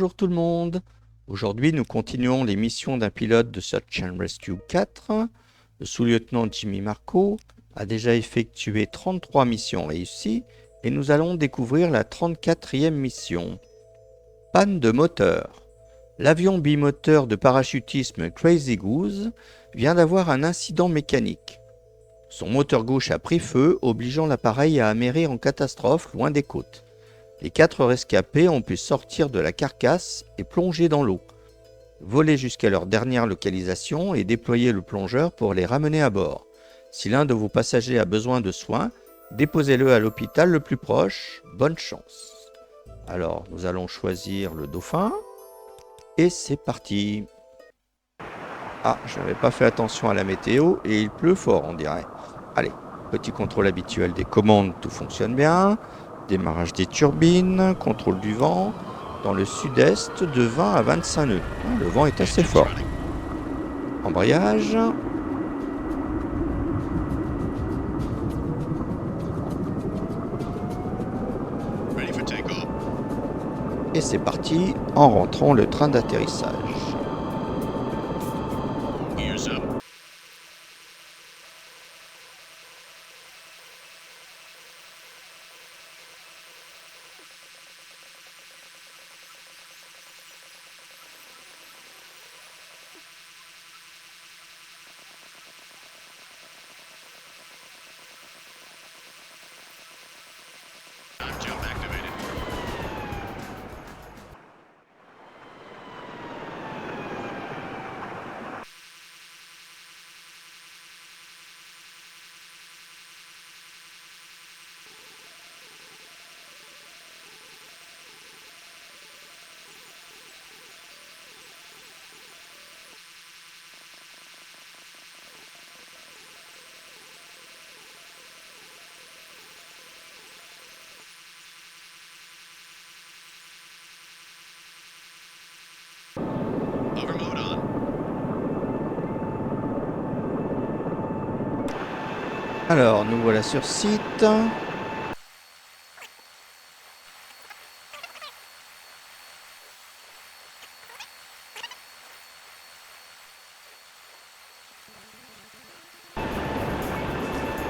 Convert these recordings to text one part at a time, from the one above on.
Bonjour tout le monde. Aujourd'hui, nous continuons les missions d'un pilote de Search and Rescue 4. Le sous-lieutenant Jimmy Marco a déjà effectué 33 missions réussies et nous allons découvrir la 34e mission. Panne de moteur. L'avion bimoteur de parachutisme Crazy Goose vient d'avoir un incident mécanique. Son moteur gauche a pris feu, obligeant l'appareil à amérer en catastrophe loin des côtes. Les 4 rescapés ont pu sortir de la carcasse et plonger dans l'eau, voler jusqu'à leur dernière localisation et déployer le plongeur pour les ramener à bord. Si l'un de vos passagers a besoin de soins, déposez-le à l'hôpital le plus proche. Bonne chance. Alors, nous allons choisir le dauphin. Et c'est parti. Ah, je n'avais pas fait attention à la météo et il pleut fort, on dirait. Allez, petit contrôle habituel des commandes, tout fonctionne bien. Démarrage des turbines, contrôle du vent, dans le sud-est de 20 à 25 nœuds. Le vent est assez fort. Embrayage. Et c'est parti, en rentrant le train d'atterrissage. Alors, nous voilà sur site.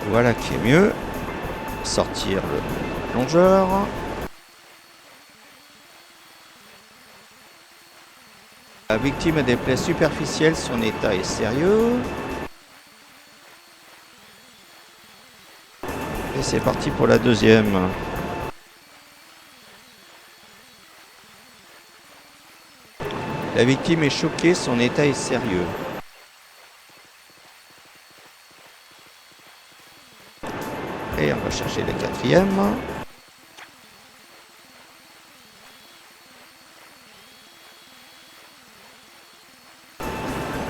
Voilà qui est mieux. Sortir le plongeur. La victime a des plaies superficielles, son état est sérieux. Et c'est parti pour la deuxième. La victime est choquée, son état est sérieux. Et on va chercher la quatrième.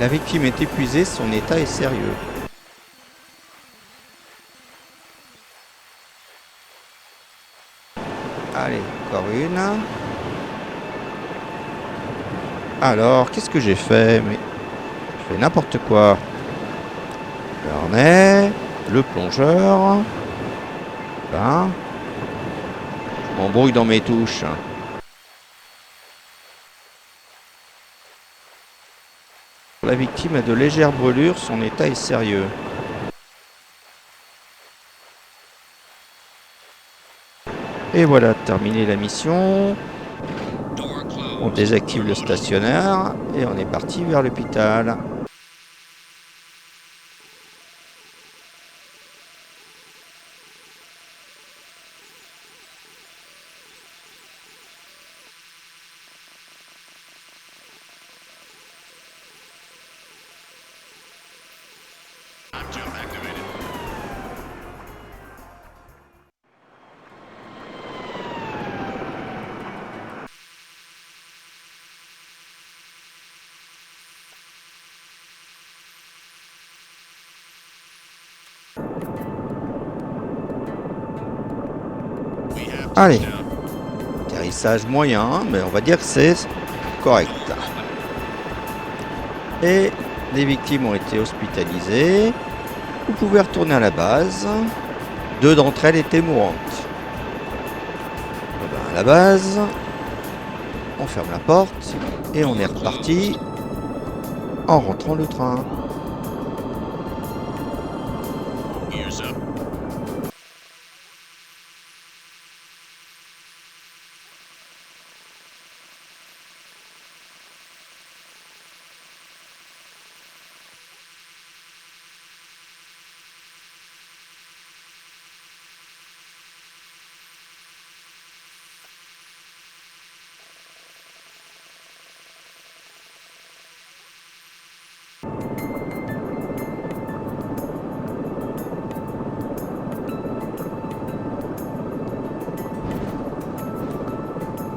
La victime est épuisée, son état est sérieux. Allez, encore une. Alors, qu'est-ce que j'ai fait? Mais je fais n'importe quoi. Le harnais, le plongeur. Ben, je m'embrouille dans mes touches. La victime a de légères brûlures, son état est sérieux. Et voilà, terminé la mission. On désactive le stationnaire et on est parti vers l'hôpital. Allez, atterrissage moyen, mais on va dire que c'est correct. Et les victimes ont été hospitalisées. Vous pouvez retourner à la base. 2 d'entre elles étaient mourantes. À la base, On ferme la porte et on est reparti en rentrant le train.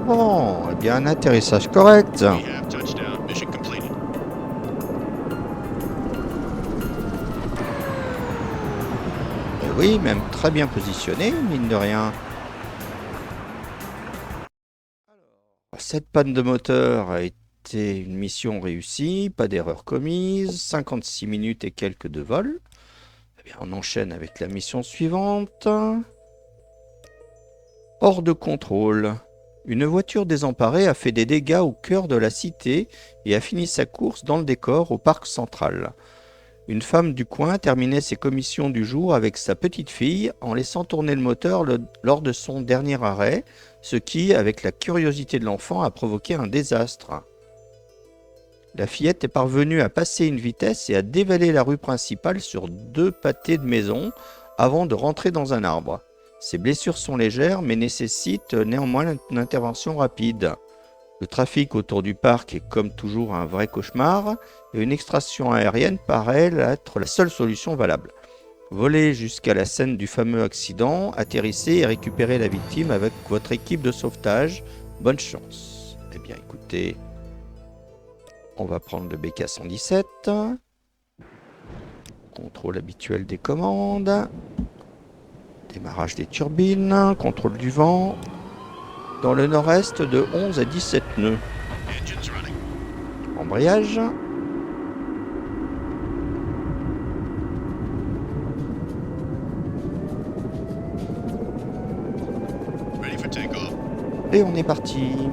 Bon, eh bien un atterrissage correct. Et oui, même très bien positionné, mine de rien. Cette panne de moteur a été une mission réussie, pas d'erreur commise, 56 minutes et quelques de vol. Eh bien, on enchaîne avec la mission suivante. Hors de contrôle. Une voiture désemparée a fait des dégâts au cœur de la cité et a fini sa course dans le décor au parc central. Une femme du coin terminait ses commissions du jour avec sa petite fille en laissant tourner le moteur lors de son dernier arrêt, ce qui, avec la curiosité de l'enfant, a provoqué un désastre. La fillette est parvenue à passer une vitesse et à dévaler la rue principale sur 2 pâtés de maison avant de rentrer dans un arbre. Ses blessures sont légères mais nécessitent néanmoins une intervention rapide. Le trafic autour du parc est comme toujours un vrai cauchemar et une extraction aérienne paraît être la seule solution valable. Volez jusqu'à la scène du fameux accident, atterrissez et récupérez la victime avec votre équipe de sauvetage. Bonne chance. Eh bien écoutez, on va prendre le BK-117. Contrôle habituel des commandes. Démarrage des turbines, contrôle du vent. Dans le nord-est de 11 à 17 nœuds. Embrayage. Et on est parti.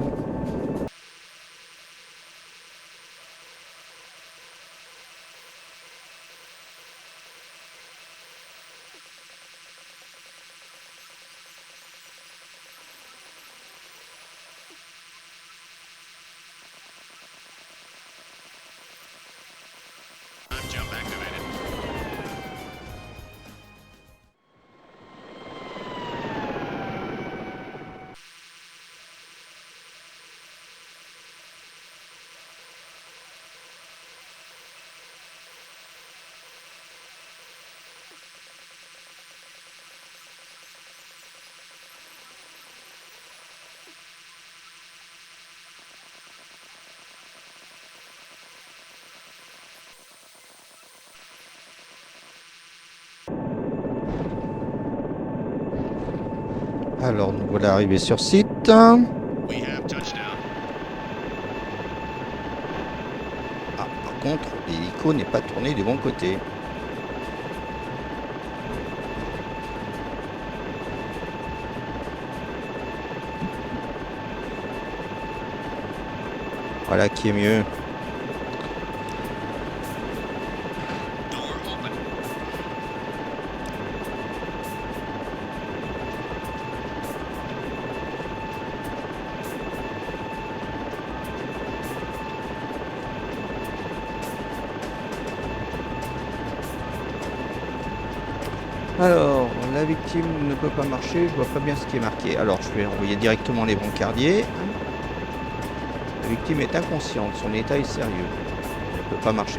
Alors nous voilà arrivés sur site. Ah, par contre, l'hélico n'est pas tourné du bon côté. Voilà qui est mieux. Alors, la victime ne peut pas marcher, je vois pas bien ce qui est marqué. Alors, je vais envoyer directement les brancardiers. La victime est inconsciente, son état est sérieux. Elle ne peut pas marcher.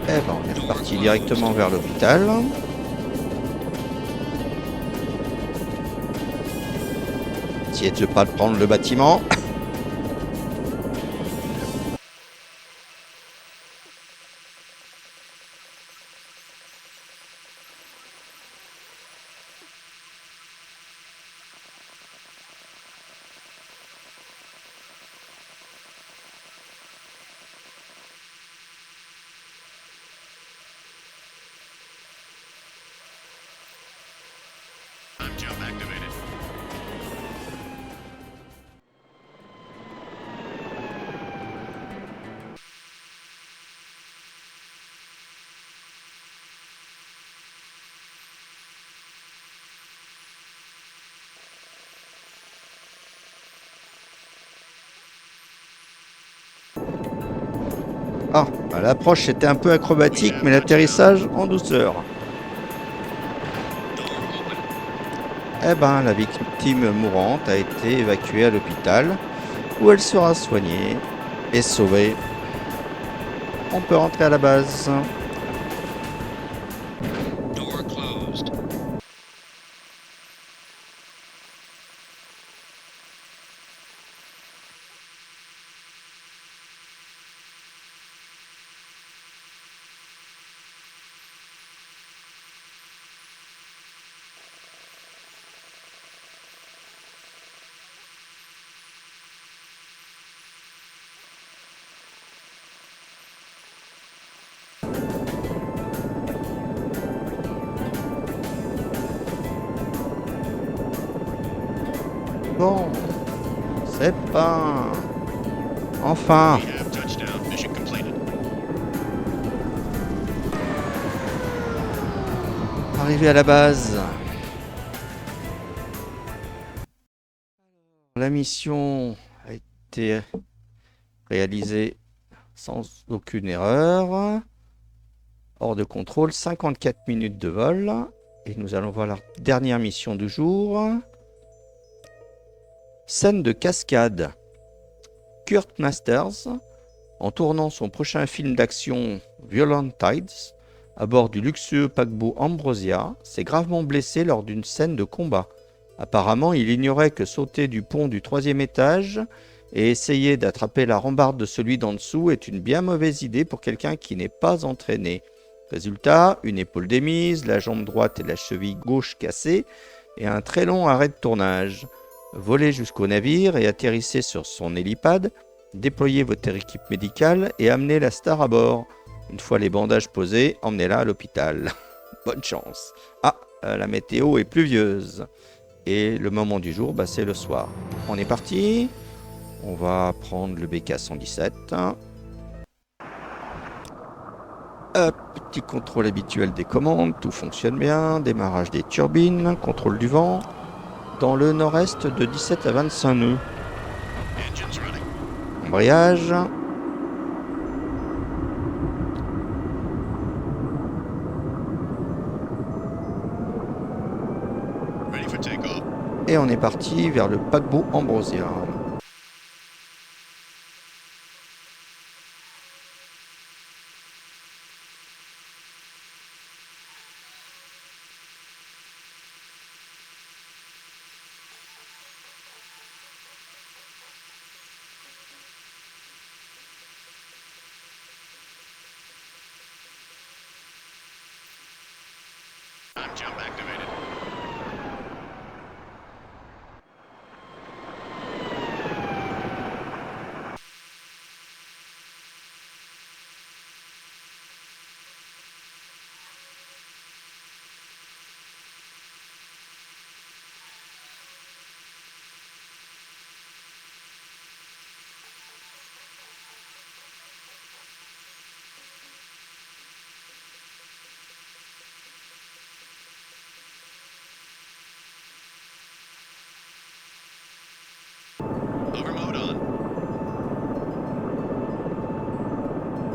Eh ben, on est reparti directement vers l'hôpital. Essayez de ne pas prendre le bâtiment. L'approche était un peu acrobatique, mais l'atterrissage en douceur. Eh ben, la victime mourante a été évacuée à l'hôpital, où elle sera soignée et sauvée. On peut rentrer à la base. Bon, c'est pas... Enfin. Arrivé à la base. La mission a été réalisée sans aucune erreur. Hors de contrôle, 54 minutes de vol. Et nous allons voir la dernière mission du jour. Scène de cascade. Kurt Masters, en tournant son prochain film d'action Violent Tides, à bord du luxueux paquebot Ambrosia, s'est gravement blessé lors d'une scène de combat. Apparemment, il ignorait que sauter du pont du 3e étage et essayer d'attraper la rambarde de celui d'en dessous est une bien mauvaise idée pour quelqu'un qui n'est pas entraîné. Résultat, une épaule démise, la jambe droite et la cheville gauche cassées et un très long arrêt de tournage. Volez jusqu'au navire et atterrissez sur son hélipad, déployez votre équipe médicale et amenez la star à bord. Une fois les bandages posés, emmenez-la à l'hôpital. Bonne chance. La météo est pluvieuse. Et le moment du jour, c'est le soir. On est parti. On va prendre le BK-117. Petit contrôle habituel des commandes, tout fonctionne bien. Démarrage des turbines, contrôle du vent. Dans le nord-est de 17 à 25 nœuds. Embrayage. Et on est parti vers le paquebot Ambrosia. Jump activated.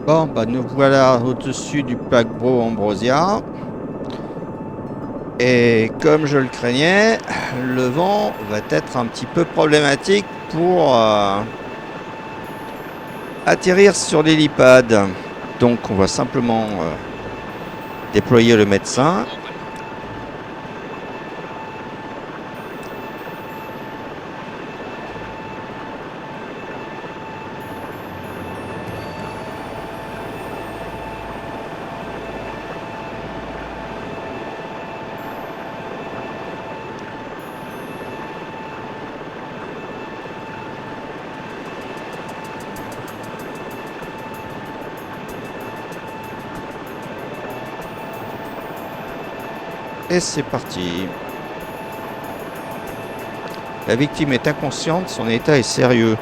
Bon, nous voilà au-dessus du paquebot Ambrosia. Et comme je le craignais, le vent va être un petit peu problématique pour atterrir sur l'hélipad. Donc on va simplement déployer le médecin. Et c'est parti. La victime est inconsciente, son état est sérieux.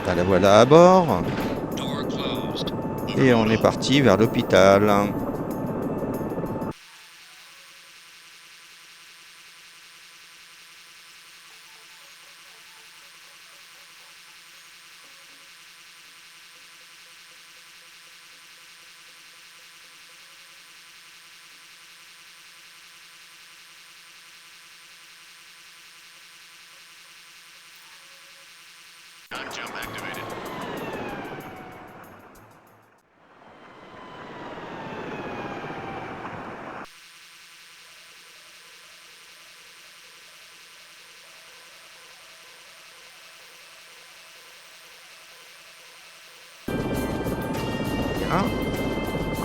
La voilà à bord. Et on est parti vers l'hôpital.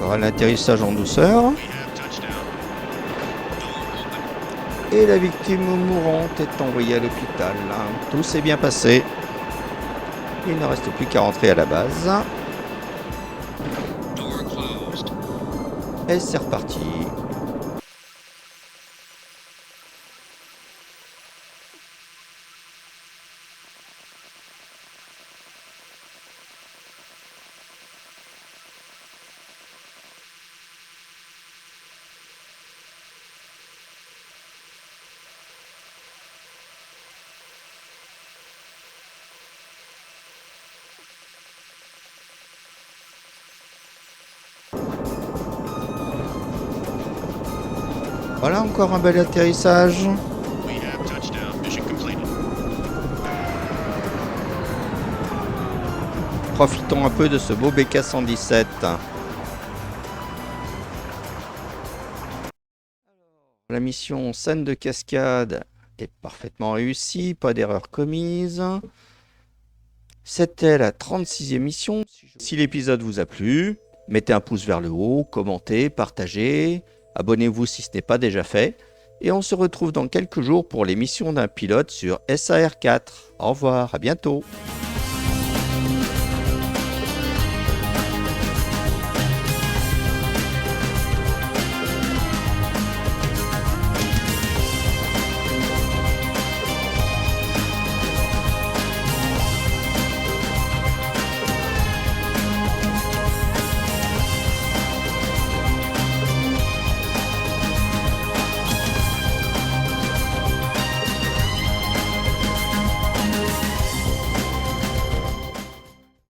Encore un atterrissage en douceur. Et la victime mourante est envoyée à l'hôpital. Tout s'est bien passé. Il ne reste plus qu'à rentrer à la base. Et c'est reparti. Voilà encore un bel atterrissage. Profitons un peu de ce beau BK-117. La mission scène de cascade est parfaitement réussie, pas d'erreur commise. C'était la 36e mission. Si l'épisode vous a plu, mettez un pouce vers le haut, commentez, partagez, abonnez-vous si ce n'est pas déjà fait. Et on se retrouve dans quelques jours pour les missions d'un pilote sur SAR 4. Au revoir, à bientôt.